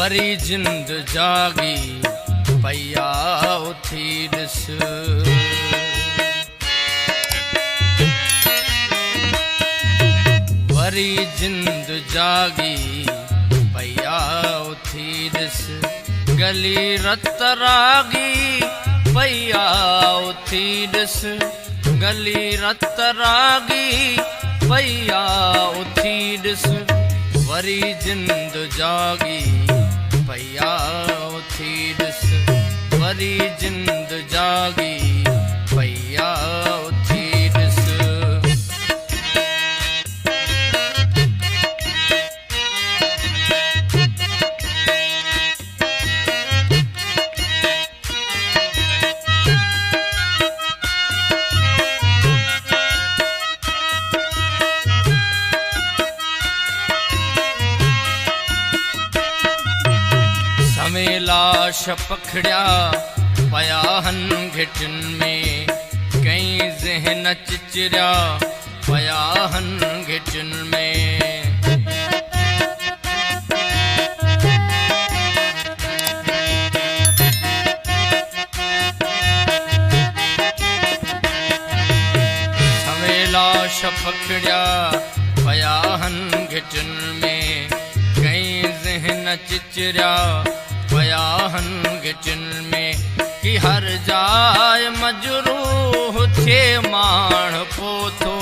Worry जिंद जागी पैया उथी ॾिस। वरी जिंद जागी पैया उथी ॾिस। गली रत रागी पैया उथी ॾिस। गली रत रागी पैया उथी ॾिस। वरी जिंद जागी पैया उथी ॾिस। वरी जिंद जागी पैया उथी ॾिस। लाश पखड़िया पया हन घिटिन में। कई ज़हन चिचरिया पया हन घिटिन में। लाश पखड़िया पया हन घिटिन में। कई ज़हन चिचरिया पया हन घिटिन में। कि हर जाय मजरूह थे माण पोथो।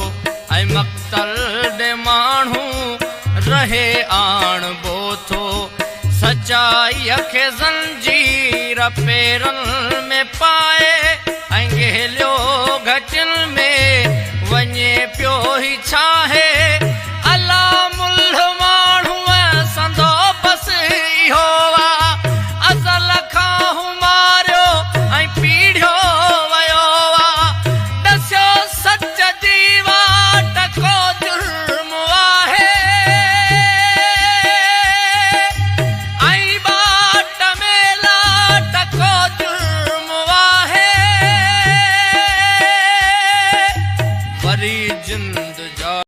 ऐं मक़तल ॾे माण्हू रहे आण बोथो। सचाईअ खे ज़ंजीर पेरनि में पाए ऐं गहलियो घटिन में वञे पियो ई छाहे।